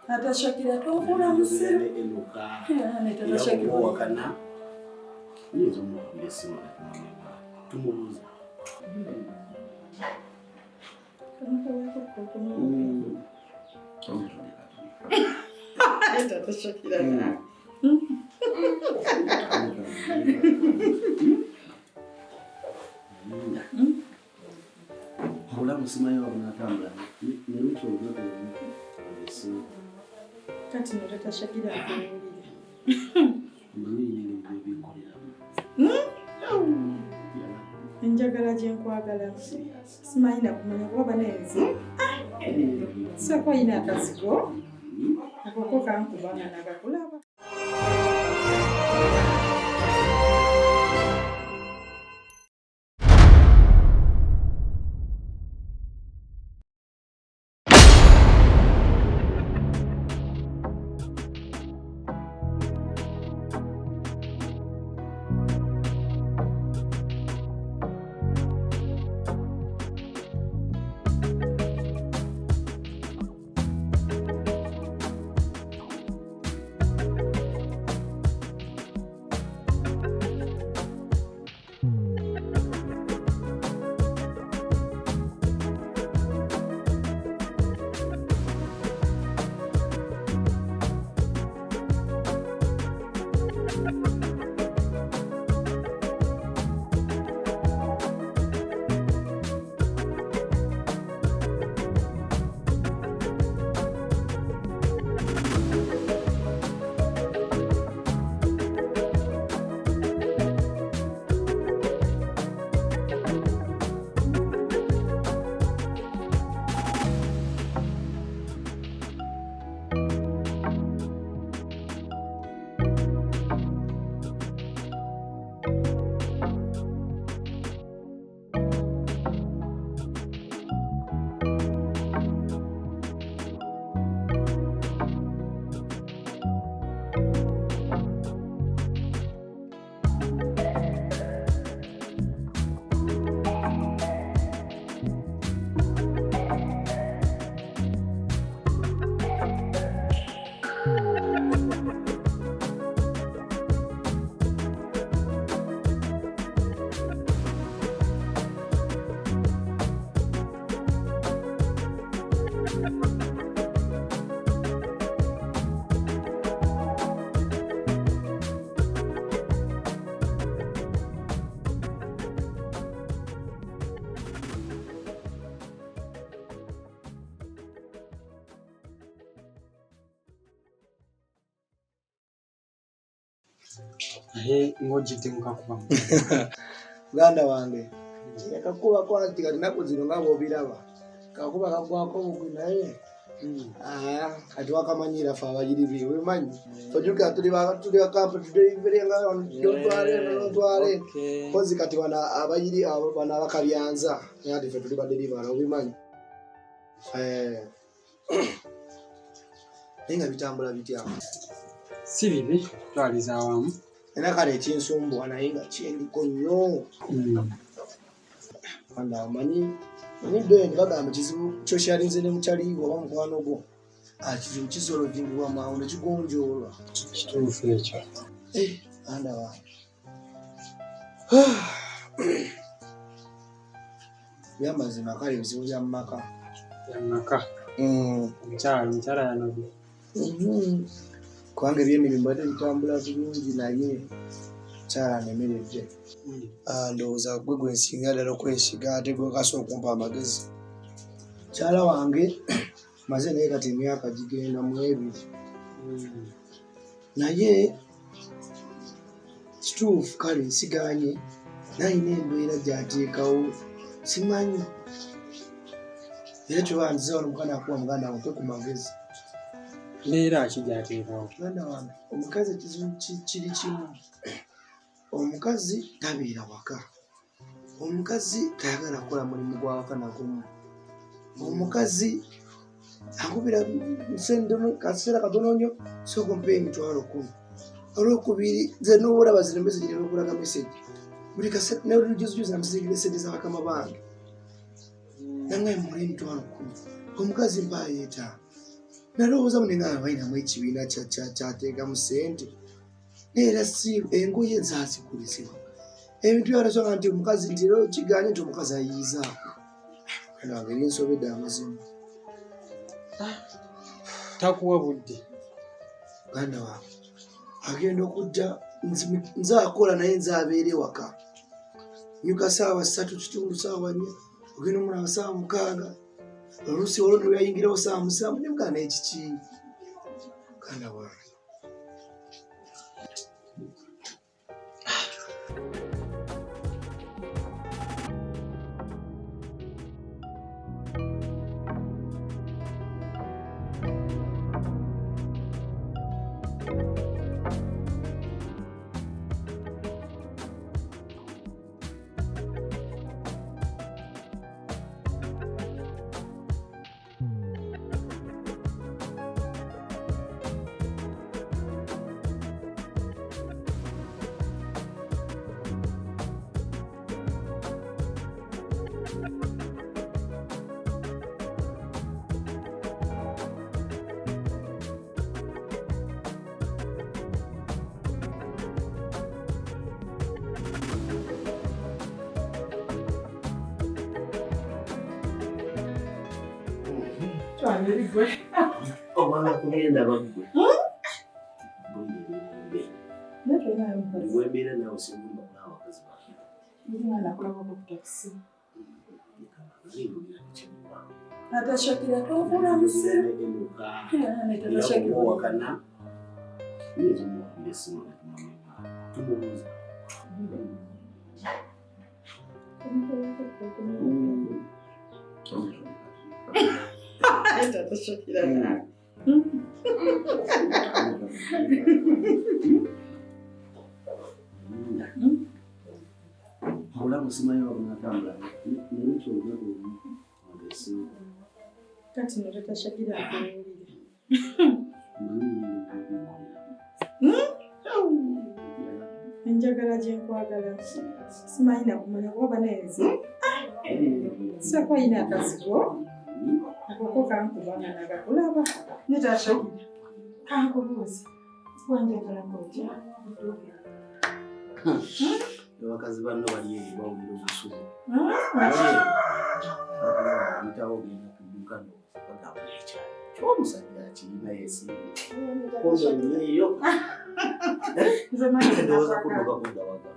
Ata Shakira tokula musiru. Ne tata Shakira wakana. Nizo mwambesi tumubuza. Tata Shakira. Hola musimayo wanatambula. Ni mtu unato mwambesi. Kati ni tata Shakira akuulire. Mimi nibikolera. Njagala gye nkwagala. Simanyi na kumanya kuba banenzi. Soko ina akazigo. Akoko kankubanga nagakulaba. Ngojite mukakuba. Uganda wange. Yakakuba kwati kati nako zino ngabo biraba. Kakuba kagwako bugwi naye. Kati wakamanyira fa abagiri biwe manyi. Tojuka tuli bakampa tudivere ndotwale. Kozi kati wana abagiri abo bana bakabyanza. Yadi fe tuli badeliver obimanyi. Nenga bitambula bitya. Si bibi twaliza awamu. Ena kale ekinsumbu anayenga kyendiko nnyo. Anda amanyi ndo bagamba kizibu kyoshalinze ne mukyali oba mukwano gwo. Kizibu kisolo vingibwa mawo nekigonjoolwa. Kituufu ekyo. Anda wa. Byamazima kale bizibu bya mmaka. Yamaka. Mukyala yanobi. Kwange by'emirimu bade bitambula bulungi naye kyala nemeredde. Ndowooza gwe gwensinga ddala okwesiga ate gwe kasooka okumpa amagezi. Kyala wange maze naye kati emyaka gigenda mu 2. Naye kituufu kale nsigaanye nayina embeera gy'ateekawo simanyi. Era kyobandiza wano mukana akuwa muganda wange ku magezi. Leera akijateekawo. Muganda wange omukazi ekizibu kiri kimu. Omukazi tabeera waka. Omukazi tayagala kukola mulimu gwa waka nagumu. Omukazi akubira nsendo kaseera katono nnyo soko mpe 10,000. Olwokubiri nze n'obula bazira message n'okulaga message. Buli kaseera ne rujuzi na message za bakama bange. Nange muri 10,000. Omukazi mbayeeta. nalowooza munenga balinamu ekibiina kyateekamu ssente neera si engoye ezazigulizibwa ebintu byalasoga nti omukazi nti era kiganye nti omukazi ayiyizaako nange erinsobedde amazima takuwa budde muganda wange agenda okujja nze akola naye nze abeera ewaka nyuka saawa 3:30 saawa 4 ogenda omulaba saawa 6 oluusi olwo nolwayingirawo saawa 7 ne muganda ekiki muganda wange omwana kugenda baggwe wembeera nawe singumba n'abakazi wakana tumubuuza mulamu simanyi wakunatambula kati notetashakira akuwulire enjagala gyenkwagala simanyi nakumanya kuba banenzi sako yina akazigo akoko kankubanga nagakulaba netashakira kankubuuzi wanjagala koja abakazi banno bali eri bawulira obusubu yitawo ogenda kuduuka bagamba ekyalo kyomusajja akirina yesinyeeyo ndowooza kunoga kundawaga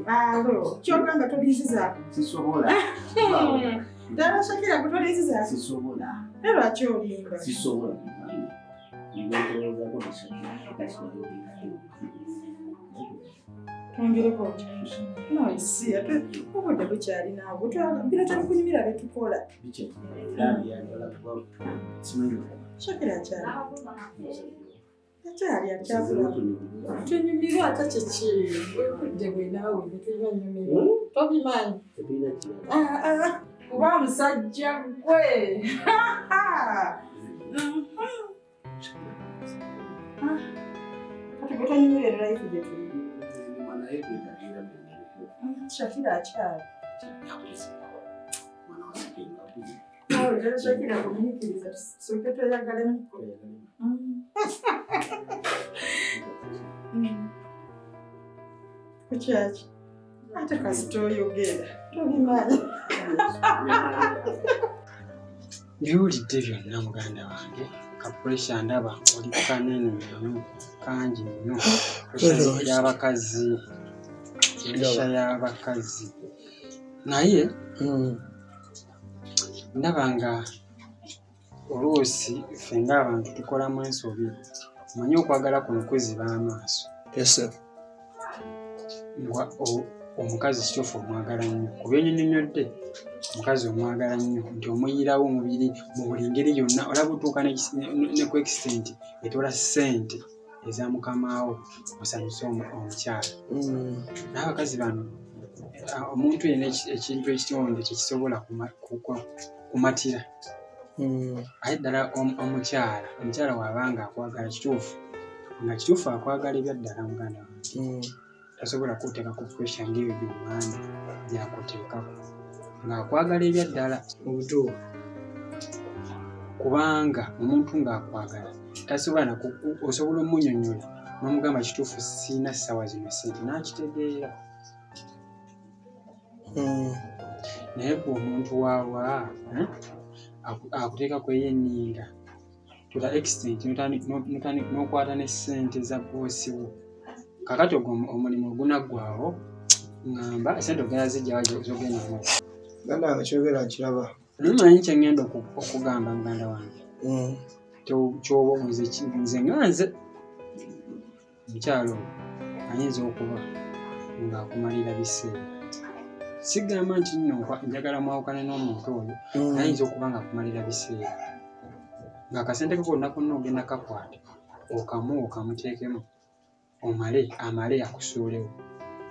alo kyogamba tolinzizaako sisobola tabashakira kutolinzizaako sisobola lwaki olimba sisobola twongereko noisi ate obudde bukyali naawe bino tebikunyumira betukola shakira akyali akyafula tunyumirwa ate kyeki wekudde bwenaawe betubanyumirwa tobimanyi kuba musajja gwe kati betonyumirwa eraifu gyetuli shakira akyali shakira kumuyikiriza soke toyagalemu kukyaki ate kasita oyogera tobimanyi biwulidde byonna muganda wange kapuresha ndaba oli kanene nnyo kangi nnyo y'abakazi puresha y'abakazi naye ndaba nga oluusi ffe ng'abantu tukolamu ensobi omanyi okwagala kuno kuziba amaaso omukazi kituufu omwagala nnyo kuba ennyonnyonnyodde omukazi omwagala nnyo nti omuyirawo omubiri mu buli ngeri yonna olaba otuuka ne ku ekisenti etola ssente eza mukamaawo osanyusa omukyala n'abakazi bano omuntu yenna ekintu ekitonde tekisobola kumatira aye ddala omukyala waabanga akwagala kituufu nga kituufu akwagala ebyaddala muganda wange tasobola kuteekako puresha ng'ebyo by'omwami byakuteekako ng'akwagala ebyaddala obutuufu kubanga omuntu ng'akwagala tasobola osobola omunnyonnyola n'omugamba kituufu siina ssaawa zino sente n'akitegeera. Naye gwe omuntu waawa akuteeka kweyenninga to the extent n'okwata ne ssente za boosi wo. Kakati ogwo omulimu ogunaggwaawo ngamba ssente ogenda zijjawa z'ogendamu. Ganda wange kyogera nkiraba. Manyi kye ngenda okugamba muganda wange. Kyoba nze nga nze omukyalo ayinza okuba ng'akumalira biseera. Sigamba nti nno njagala mwawukane n'omuntu oyo ayinza okuba ng'akumalira biseera. Ng'akasente ke konna konna ogenda kakwata okamuteekemu amale akusuulewo.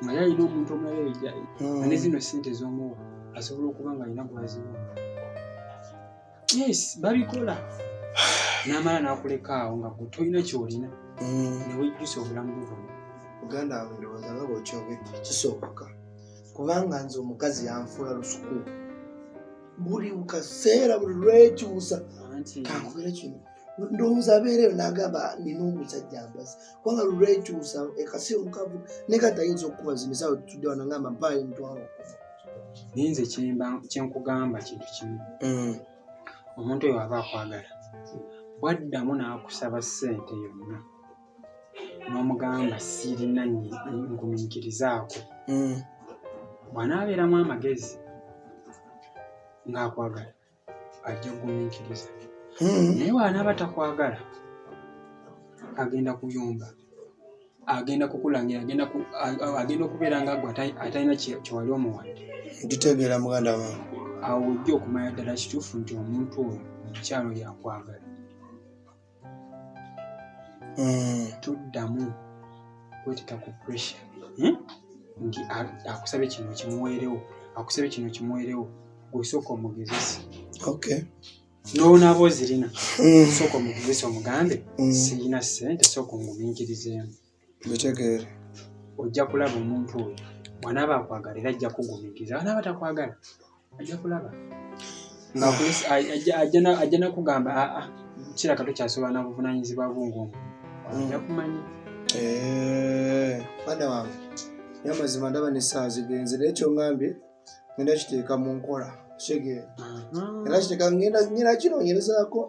Nga yalina omuntu omulala ejjayi nga ne zino ssente z'omuwa asobola okuba ng'alina gwaziwa. Yes, babikola. N'amala n'akuleka awo nga gwe tolina ky'olina ne wejjusa obulamu bwo bwonna. Muganda wange ndowooza nga bw'okyogedde kisoboka kubanga nze omukazi yanfuula lusuku buli kaseera buli lwekyusa. Kankubira kino ndowooza abeereyo n'agamba nina omusajja mbazi kubanga lulwekyusa ekasi omukavu ne katayinza okuba zino esaawa tutudde wano ngamba mpaayo emitwalo. Naye nze kyenkugamba kintu kimu. Omuntu oyo aba akwagala bwaddamu n'akusaba ssente yonna n'omugamba sirina nkumiikirizaako, bw'anaabeeramu amagezi ng'akwagala ajja kugumiikiriza. Naye bw'anaaba takwagala agenda kuyumba, agenda kukulangira, agenda okubeera nga gwe atalina kyewali omuwadde. Nditegeera muganda wange. Awo ojja okumanya ddala kituufu nti omuntu oyo omukyalo yakwagala. Tuddamu kweteta ku pressure nti akusabye kino kimuweerewo, gwesooka omugezesi. N'onaaba ozirina sooka omugezesi omugambe sirina ssente sooka ongumiikirizeemu. Bitegeere. Ojja kulaba omuntu oyo bw'anaaba akwagala era ajja kugumiikiriza. Bw'anaaba takwagala ajja kulaba ajja nakugamba kiraka tokyasobola na buvunaanyizibwa bw'omuntu ajja kumanya. Mwana wange naye amazima ndaba n'essaawa zigenze naye kyongambye ngenda kiteeka mu nkola kitegeera era kiteeka ngenda kinoonyerezaako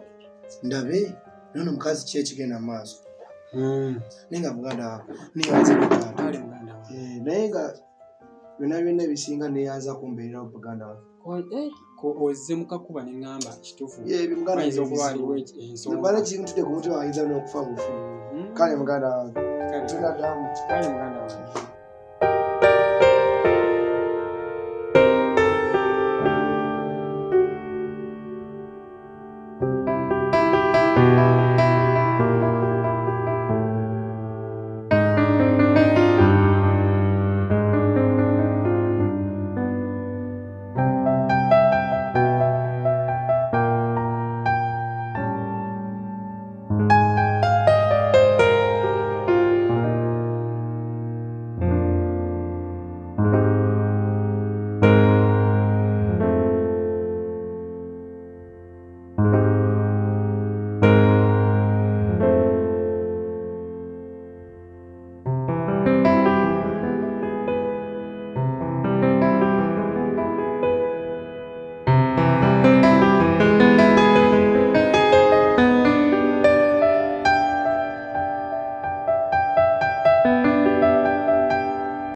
ndabe nano omukazi ki ekigenda mu maaso. Naye nga muganda wange neyanza muganda naye nga byonna ebisinga neyanza kumbeererawo muganda wange. Ozze mukakuba ne ŋŋamba kituufu ayinza okuba aliwo ensonga kintu tudde ku mutima ayinza n'okufa bufu. Kale muganda wange tunaddamu. Kale muganda wange.